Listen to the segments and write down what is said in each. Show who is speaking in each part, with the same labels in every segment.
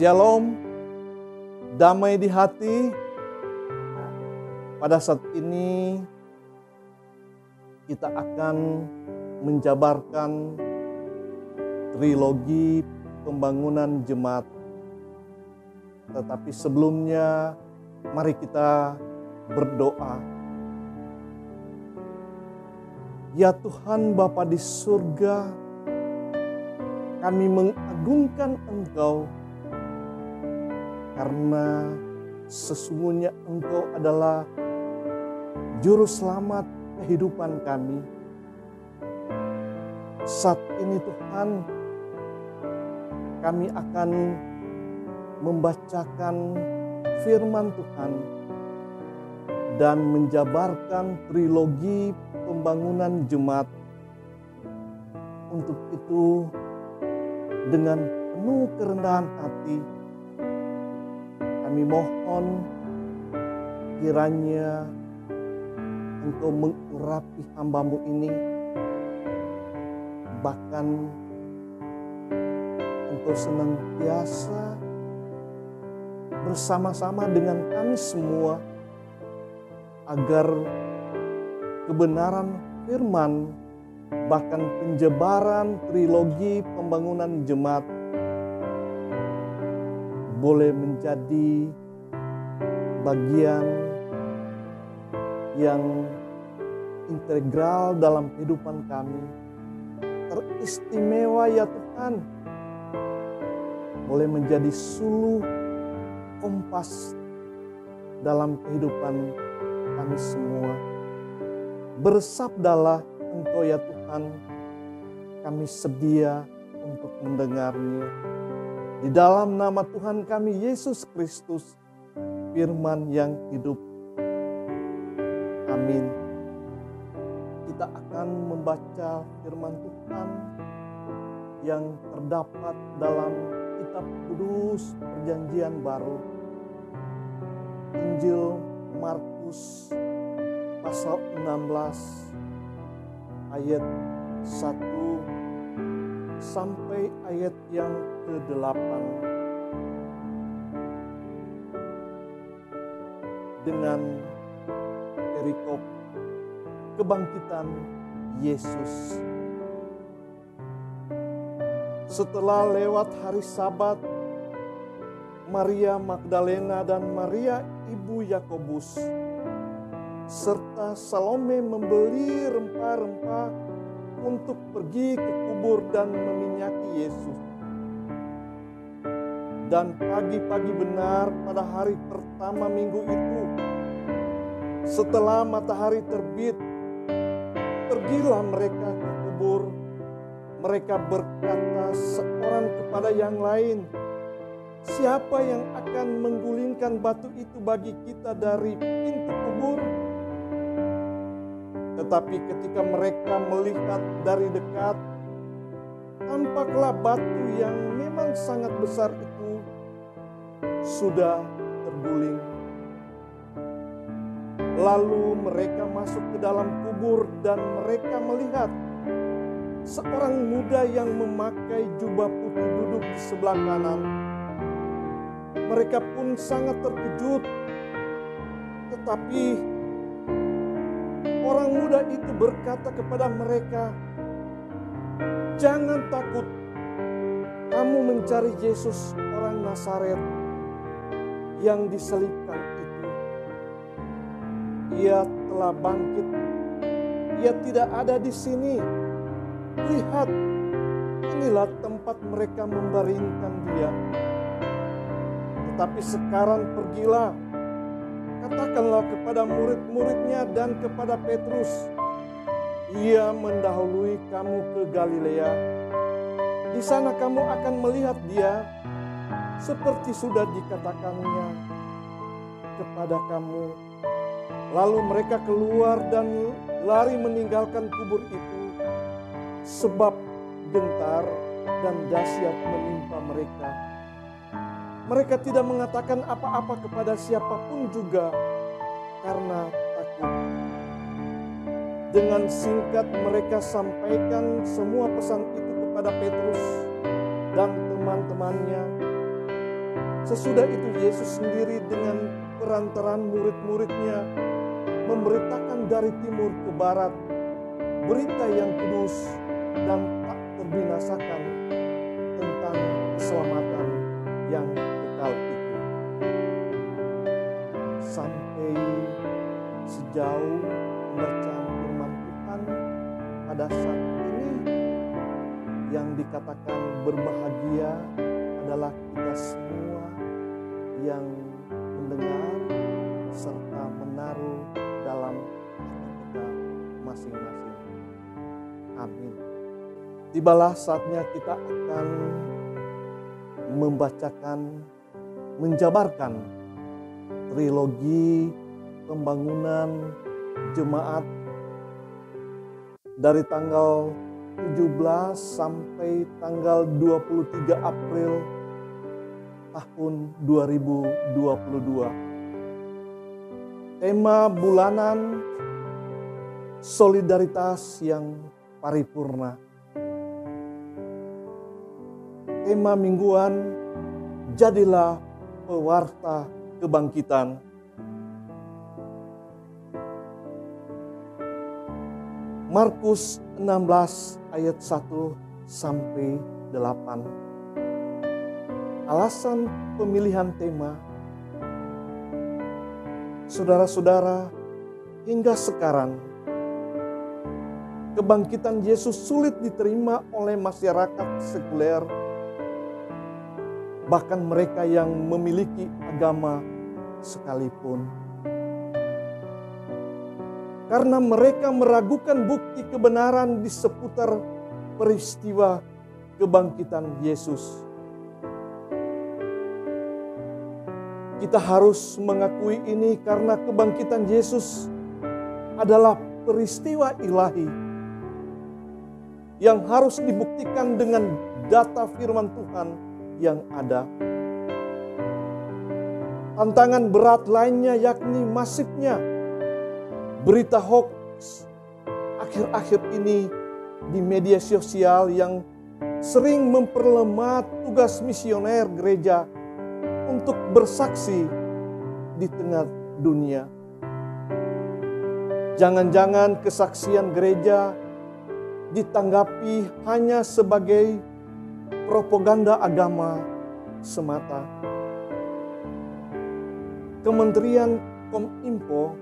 Speaker 1: Shalom, damai di hati. Pada saat ini kita akan menjabarkan trilogi pembangunan jemaat. Tetapi sebelumnya mari kita berdoa. Ya Tuhan Bapa di surga, kami mengagungkan Engkau karena sesungguhnya Engkau adalah Juru Selamat kehidupan kami. Saat ini Tuhan, kami akan membacakan firman Tuhan dan menjabarkan trilogi pembangunan jemaat. Untuk itu, dengan penuh kerendahan hati, kami mohon kiranya Engkau mengurapi hamba-Mu ini, bahkan Engkau senantiasa bersama-sama dengan kami semua, agar kebenaran firman, bahkan penjabaran trilogi pembangunan jemaat boleh menjadi bagian yang integral dalam kehidupan kami. Teristimewa ya Tuhan, boleh menjadi suluh kompas dalam kehidupan kami semua. Bersabdalah Engkau ya Tuhan, kami sedia untuk mendengarnya. Di dalam nama Tuhan kami Yesus Kristus, firman yang hidup. Amin. Kita akan membaca firman Tuhan yang terdapat dalam Kitab Kudus Perjanjian Baru, Injil Markus pasal 16 ayat 1 sampai ayat yang ke-8. Dengan perikop kebangkitan Yesus. Setelah lewat hari Sabat, Maria Magdalena dan Maria ibu Yakobus serta Salome membeli rempah-rempah untuk pergi ke kubur dan meminyaki Yesus. Dan pagi-pagi benar pada hari pertama minggu itu, setelah matahari terbit, pergilah mereka ke kubur. Mereka berkata seorang kepada yang lain, "Siapa yang akan menggulingkan batu itu bagi kita dari pintu kubur?" Tetapi ketika mereka melihat dari dekat, tampaklah batu yang memang sangat besar itu sudah terguling. Lalu mereka masuk ke dalam kubur dan mereka melihat seorang muda yang memakai jubah putih duduk di sebelah kanan. Mereka pun sangat terkejut. Tetapi orang muda itu berkata kepada mereka, "Jangan takut, kamu mencari Yesus orang Nazaret yang disalibkan itu. Ia telah bangkit. Ia tidak ada di sini. Lihat, inilah tempat mereka membaringkan dia. Tetapi sekarang pergilah, katakanlah kepada murid-muridnya dan kepada Petrus, ia mendahului kamu ke Galilea. Di sana kamu akan melihat dia, seperti sudah dikatakannya kepada kamu." Lalu mereka keluar dan lari meninggalkan kubur itu, sebab gentar dan dahsyat menimpa mereka. Mereka tidak mengatakan apa-apa kepada siapapun juga karena takut. Dengan singkat mereka sampaikan semua pesan itu kepada Petrus dan teman-temannya. Sesudah itu Yesus sendiri dengan perantaraan murid-muridnya memberitakan dari timur ke barat berita yang kudus dan tak terbinasakan tentang keselamatan yang kekal itu. Sampai sejauh pembacaan firman Tuhan pada saat ini, yang dikatakan berbahagia adalah kita semua yang mendengar serta menaruh dalam hati kita masing-masing. Amin. Tibalah saatnya kita akan menjabarkan trilogi pembangunan jemaat dari tanggal 17 sampai tanggal 23 April tahun 2022. Tema bulanan solidaritas yang paripurna. Tema mingguan, jadilah pewarta kebangkitan. Markus 16 ayat 1 sampai 8. Alasan pemilihan tema, saudara-saudara, hingga sekarang kebangkitan Yesus sulit diterima oleh masyarakat sekuler, bahkan mereka yang memiliki agama sekalipun. Karena mereka meragukan bukti kebenaran di seputar peristiwa kebangkitan Yesus. Kita harus mengakui ini karena kebangkitan Yesus adalah peristiwa ilahi yang harus dibuktikan dengan data firman Tuhan yang ada. Tantangan berat lainnya yakni masifnya berita hoax akhir-akhir ini di media sosial yang sering memperlemah tugas misioner gereja untuk bersaksi di tengah dunia. Jangan-jangan kesaksian gereja ditanggapi hanya sebagai propaganda agama semata. Kementerian Kominfo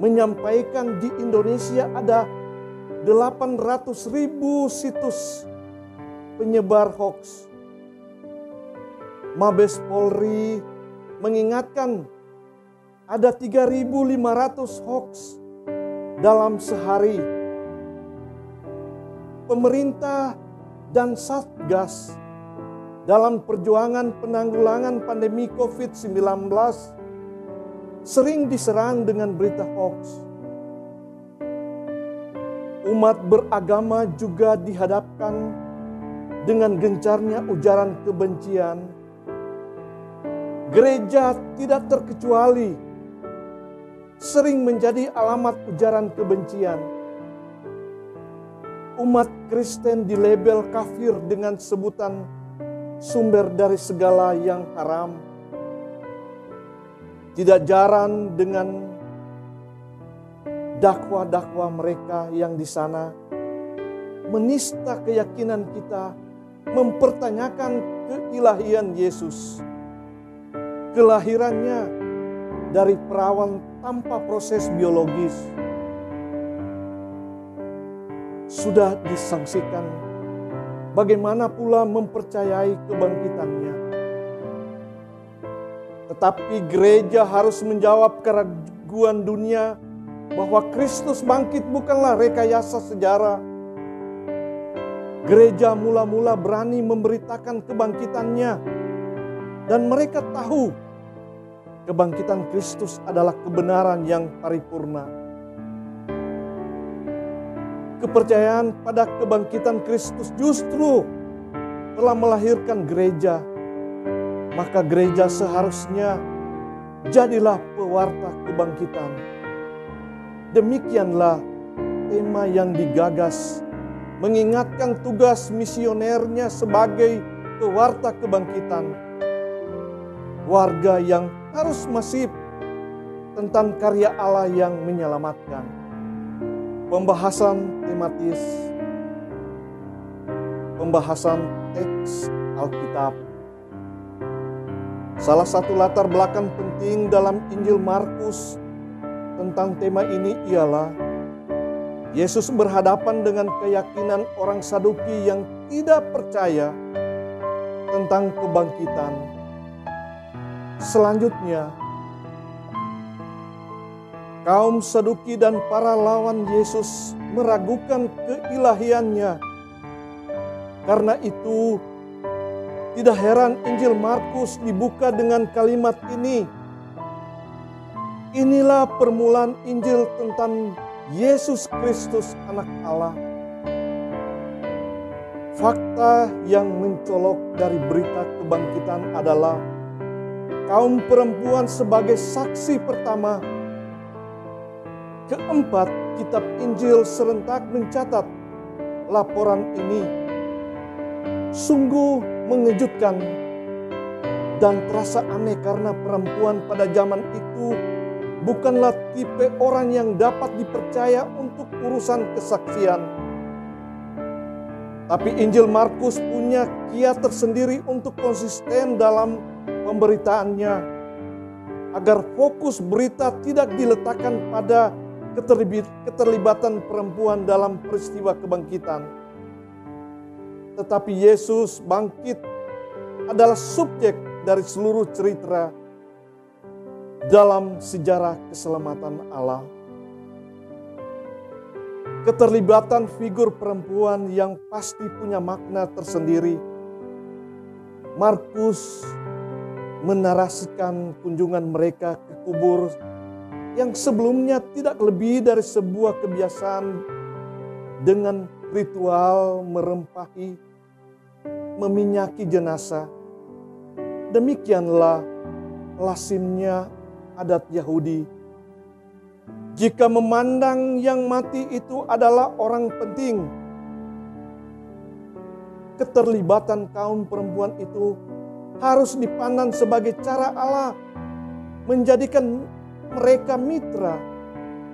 Speaker 1: menyampaikan di Indonesia ada 800.000 situs penyebar hoax. Mabes Polri mengingatkan ada 3.500 hoax dalam sehari. Pemerintah dan Satgas dalam perjuangan penanggulangan pandemi COVID-19 sering diserang dengan berita hoax. Umat beragama juga dihadapkan dengan gencarnya ujaran kebencian. Gereja tidak terkecuali sering menjadi alamat ujaran kebencian. Umat Kristen dilabel kafir dengan sebutan sumber dari segala yang haram. Tidak jarang dengan dakwah-dakwah mereka yang di sana menista keyakinan kita, mempertanyakan keilahian Yesus. Kelahirannya dari perawan tanpa proses biologis sudah disangsikan. Bagaimana pula mempercayai kebangkitannya? Tetapi gereja harus menjawab keraguan dunia bahwa Kristus bangkit bukanlah rekayasa sejarah. Gereja mula-mula berani memberitakan kebangkitannya, dan mereka tahu kebangkitan Kristus adalah kebenaran yang paripurna. Kepercayaan pada kebangkitan Kristus justru telah melahirkan gereja. Maka gereja seharusnya jadilah pewarta kebangkitan. Demikianlah tema yang digagas, mengingatkan tugas misionernya sebagai pewarta kebangkitan. warga yang harus masif tentang karya Allah yang menyelamatkan. Pembahasan tematis, pembahasan teks Alkitab. Salah satu latar belakang penting dalam Injil Markus tentang tema ini ialah Yesus berhadapan dengan keyakinan orang Saduki yang tidak percaya tentang kebangkitan. Selanjutnya, kaum Saduki dan para lawan Yesus meragukan keilahiannya. Karena itu, tidak heran Injil Markus dibuka dengan kalimat ini. Inilah permulaan Injil tentang Yesus Kristus Anak Allah. Fakta yang mencolok dari berita kebangkitan adalah kaum perempuan sebagai saksi pertama. Keempat, kitab Injil serentak mencatat laporan ini. Sungguh mengejutkan dan terasa aneh karena perempuan pada zaman itu bukanlah tipe orang yang dapat dipercaya untuk urusan kesaksian. Tapi Injil Markus punya kiat tersendiri untuk konsisten dalam pemberitaannya, agar fokus berita tidak diletakkan pada keterlibatan perempuan dalam peristiwa kebangkitan. Tetapi Yesus bangkit adalah subjek dari seluruh cerita dalam sejarah keselamatan Allah. Keterlibatan figur perempuan yang pasti punya makna tersendiri. Markus menarasikan kunjungan mereka ke kubur yang sebelumnya tidak lebih dari sebuah kebiasaan dengan ritual merempahi, meminyaki jenazah. Demikianlah lazimnya adat Yahudi. Jika memandang yang mati itu adalah orang penting, keterlibatan kaum perempuan itu harus dipandang sebagai cara Allah menjadikan mereka mitra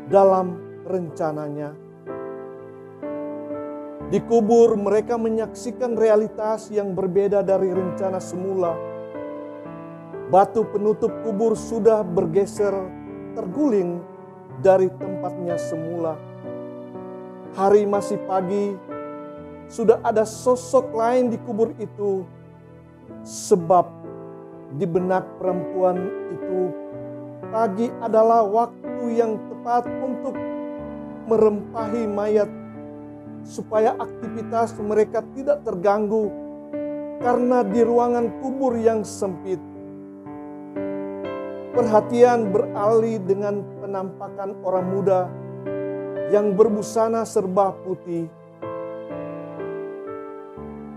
Speaker 1: dalam rencananya. Di kubur mereka menyaksikan realitas yang berbeda dari rencana semula. Batu penutup kubur sudah bergeser, terguling dari tempatnya semula. Hari masih pagi, sudah ada sosok lain di kubur itu. Sebab di benak perempuan itu, pagi adalah waktu yang tepat untuk merempahi mayat, supaya aktivitas mereka tidak terganggu karena di ruangan kubur yang sempit. Perhatian beralih dengan penampakan orang muda yang berbusana serba putih.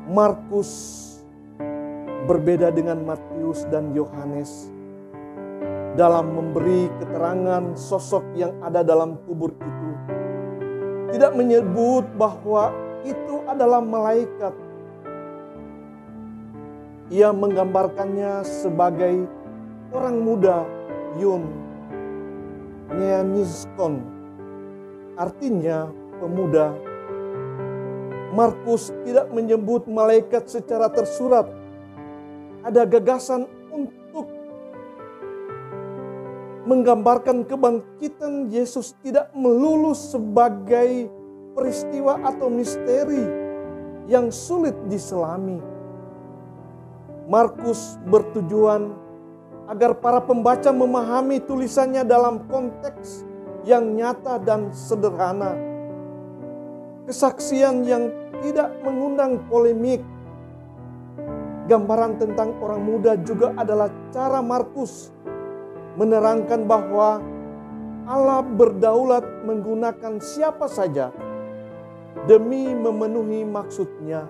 Speaker 1: Markus berbeda dengan Matius dan Yohanes dalam memberi keterangan sosok yang ada dalam kubur itu. Tidak menyebut bahwa itu adalah malaikat. Ia menggambarkannya sebagai orang muda, Yun, Neaniskon, artinya pemuda. Markus tidak menyebut malaikat secara tersurat. Ada gagasan untuk menggambarkan kebangkitan Yesus tidak melulu sebagai peristiwa atau misteri yang sulit diselami. Markus bertujuan agar para pembaca memahami tulisannya dalam konteks yang nyata dan sederhana. Kesaksian yang tidak mengundang polemik. Gambaran tentang orang muda juga adalah cara Markus menerangkan bahwa Allah berdaulat menggunakan siapa saja demi memenuhi maksudnya.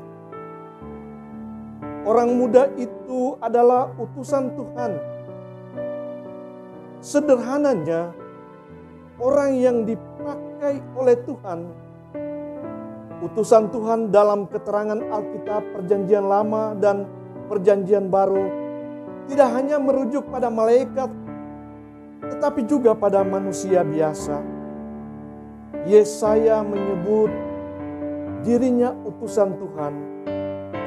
Speaker 1: Orang muda itu adalah utusan Tuhan. Sederhananya, orang yang dipakai oleh Tuhan, utusan Tuhan dalam keterangan Alkitab Perjanjian Lama dan Perjanjian Baru, tidak hanya merujuk pada malaikat, tetapi juga pada manusia biasa. Yesaya menyebut dirinya utusan Tuhan.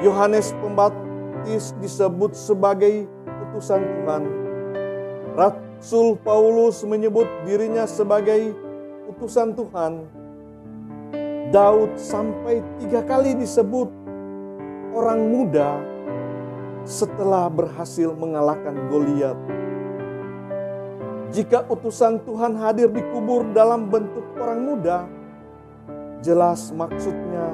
Speaker 1: Yohanes Pembaptis disebut sebagai utusan Tuhan. Rasul Paulus menyebut dirinya sebagai utusan Tuhan. Daud sampai 3 kali disebut orang muda setelah berhasil mengalahkan Goliat. Jika utusan Tuhan hadir dikubur dalam bentuk orang muda, jelas maksudnya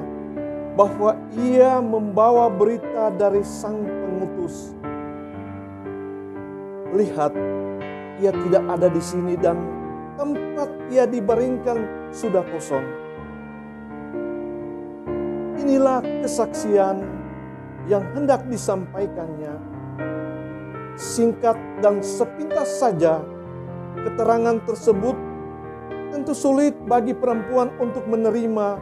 Speaker 1: bahwa ia membawa berita dari sang pengutus. Lihat, ia tidak ada di sini dan tempat ia dibaringkan sudah kosong. Inilah kesaksian yang hendak disampaikannya. Singkat dan sepintas saja keterangan tersebut tentu sulit bagi perempuan untuk menerima.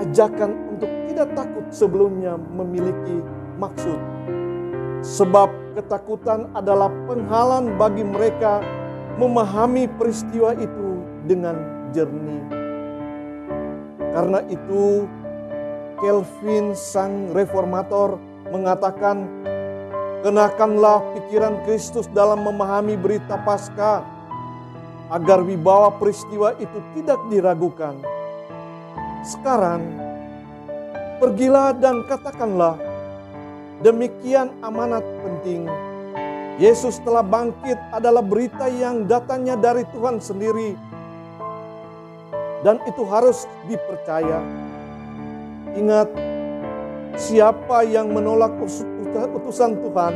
Speaker 1: Ajakan untuk tidak takut sebelumnya memiliki maksud. Sebab ketakutan adalah penghalang bagi mereka memahami peristiwa itu dengan jernih. Karena itu, Calvin sang reformator mengatakan, kenakanlah pikiran Kristus dalam memahami berita Paskah, agar wibawa peristiwa itu tidak diragukan. Sekarang, pergilah dan katakanlah, demikian amanat penting. Yesus telah bangkit adalah berita yang datangnya dari Tuhan sendiri. Dan itu harus dipercaya. Ingat, siapa yang menolak utusan Tuhan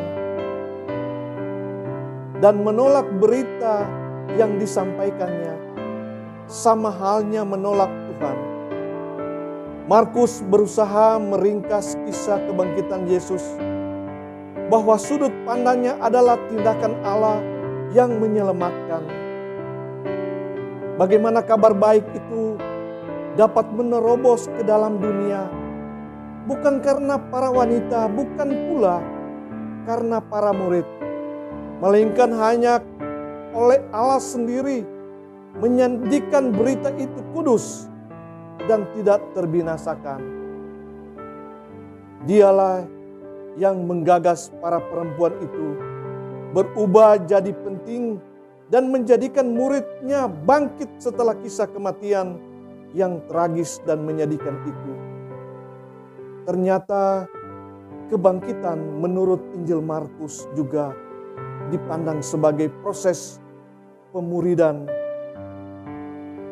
Speaker 1: dan menolak berita yang disampaikannya, sama halnya menolak Tuhan. Markus berusaha meringkas kisah kebangkitan Yesus, bahwa sudut pandangnya adalah tindakan Allah yang menyelamatkan. Bagaimana kabar baik itu dapat menerobos ke dalam dunia, bukan karena para wanita, bukan pula karena para murid, melainkan hanya oleh Allah sendiri menyandikan berita itu kudus dan tidak terbinasakan. Dialah yang menggagas para perempuan itu berubah jadi penting dan menjadikan muridnya bangkit setelah kisah kematian yang tragis dan menyedihkan itu. Ternyata kebangkitan menurut Injil Markus juga dipandang sebagai proses pemuridan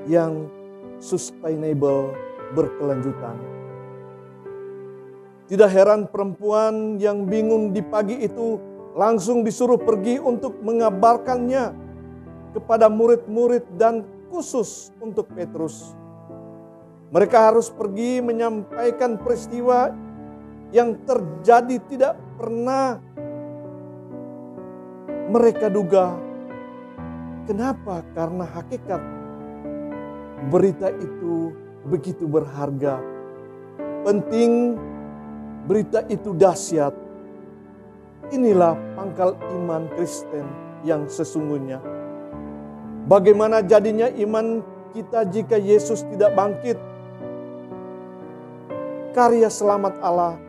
Speaker 1: yang sustainable, berkelanjutan. Tidak heran perempuan yang bingung di pagi itu langsung disuruh pergi untuk mengabarkannya kepada murid-murid dan khusus untuk Petrus. Mereka harus pergi menyampaikan peristiwa yang terjadi tidak pernah mereka duga. Kenapa? Karena hakikat berita itu begitu berharga. Penting, berita itu dahsyat. Inilah pangkal iman Kristen yang sesungguhnya. Bagaimana jadinya iman kita jika Yesus tidak bangkit? Karya selamat Allah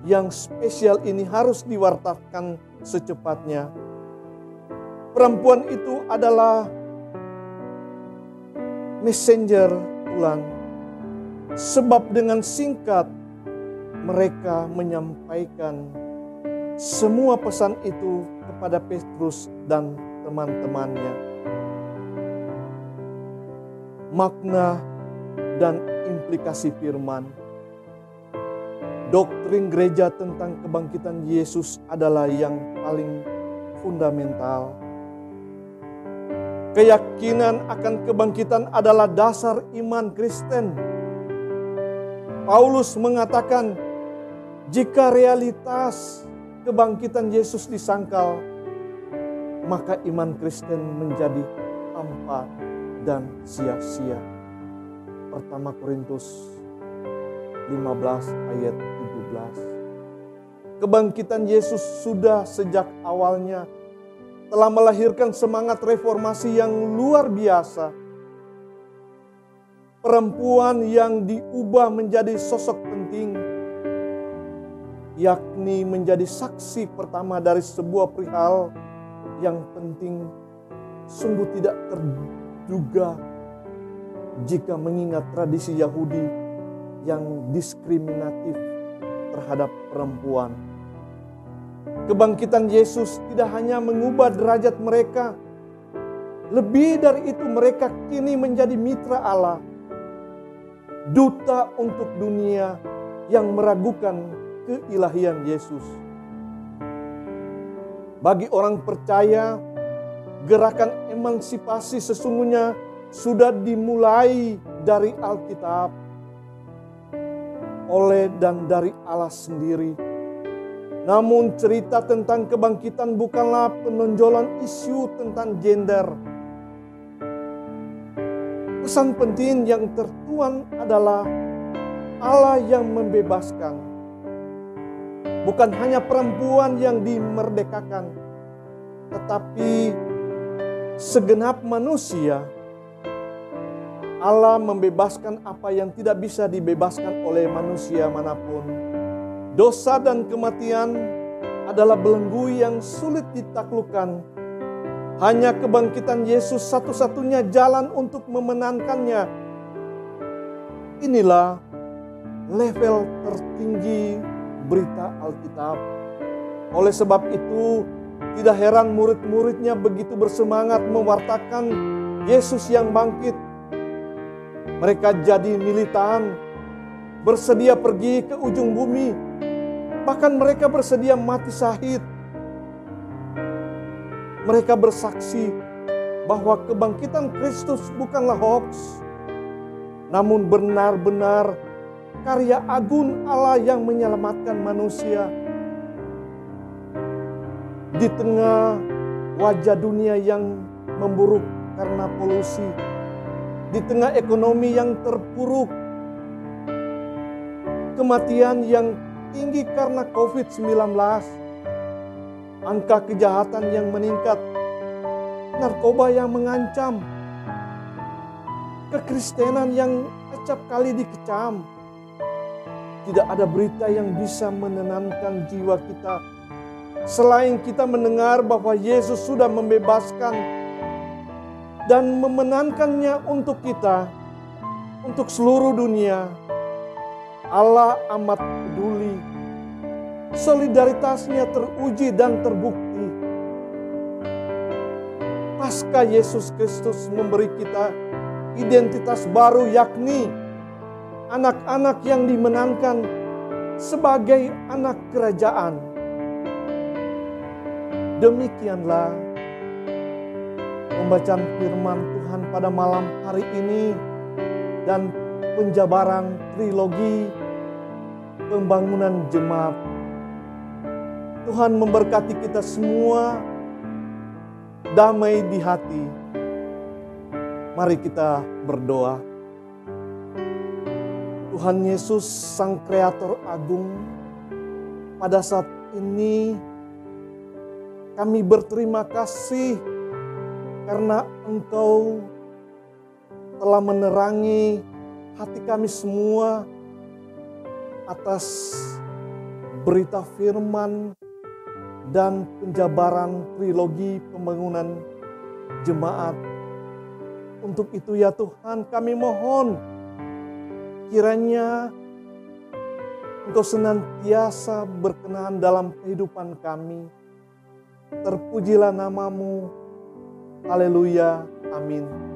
Speaker 1: yang spesial ini harus diwartakan secepatnya. Perempuan itu adalah messenger Tuhan, sebab dengan singkat mereka menyampaikan semua pesan itu kepada Petrus dan teman-temannya. Makna dan implikasi firman. Doktrin gereja tentang kebangkitan Yesus adalah yang paling fundamental. Keyakinan akan kebangkitan adalah dasar iman Kristen. Paulus mengatakan, jika realitas kebangkitan Yesus disangkal, maka iman Kristen menjadi hampa dan sia-sia. Pertama Korintus 15 ayat 17. Kebangkitan Yesus sudah sejak awalnya telah melahirkan semangat reformasi yang luar biasa. Perempuan yang diubah menjadi sosok penting, yakni menjadi saksi pertama dari sebuah perihal yang penting, sungguh tidak terduga jika mengingat tradisi Yahudi yang diskriminatif terhadap perempuan. Kebangkitan Yesus tidak hanya mengubah derajat mereka, lebih dari itu mereka kini menjadi mitra Allah, duta untuk dunia yang meragukan keilahian Yesus. Bagi orang percaya, gerakan emansipasi sesungguhnya sudah dimulai dari Alkitab, oleh dan dari Allah sendiri. Namun cerita tentang kebangkitan bukanlah penonjolan isu tentang gender. Pesan penting yang tertuan adalah Allah yang membebaskan. Bukan hanya perempuan yang dimerdekakan, tetapi segenap manusia. Allah membebaskan apa yang tidak bisa dibebaskan oleh manusia manapun. Dosa dan kematian adalah belenggu yang sulit ditaklukkan. Hanya kebangkitan Yesus satu-satunya jalan untuk memenangkannya. Inilah level tertinggi berita Alkitab. Oleh sebab itu, tidak heran murid-muridnya begitu bersemangat mewartakan Yesus yang bangkit. Mereka jadi militan, bersedia pergi ke ujung bumi. Bahkan mereka bersedia mati syahid. Mereka bersaksi bahwa kebangkitan Kristus bukanlah hoax, namun benar-benar karya agung Allah yang menyelamatkan manusia. Di tengah wajah dunia yang memburuk karena polusi, di tengah ekonomi yang terpuruk, kematian yang tinggi karena COVID-19, angka kejahatan yang meningkat, narkoba yang mengancam, kekristenan yang acap kali dikecam. Tidak ada berita yang bisa menenangkan jiwa kita selain kita mendengar bahwa Yesus sudah membebaskan dan memenangkannya untuk kita, untuk seluruh dunia. Allah amat peduli. Solidaritasnya teruji dan terbukti. Pasca Yesus Kristus memberi kita identitas baru, yakni anak-anak yang dimenangkan sebagai anak kerajaan. Demikianlah pembacaan firman Tuhan pada malam hari ini dan penjabaran trilogi pembangunan jemaat. Tuhan memberkati kita semua, damai di hati. Mari kita berdoa. Tuhan Yesus, Sang Kreator Agung, pada saat ini kami berterima kasih karena Engkau telah menerangi hati kami semua atas berita firman dan penjabaran trilogi pembangunan jemaat. Untuk itu ya Tuhan, kami mohon kiranya Engkau senantiasa berkenan dalam kehidupan kami. Terpujilah nama-Mu. Haleluya. Amin.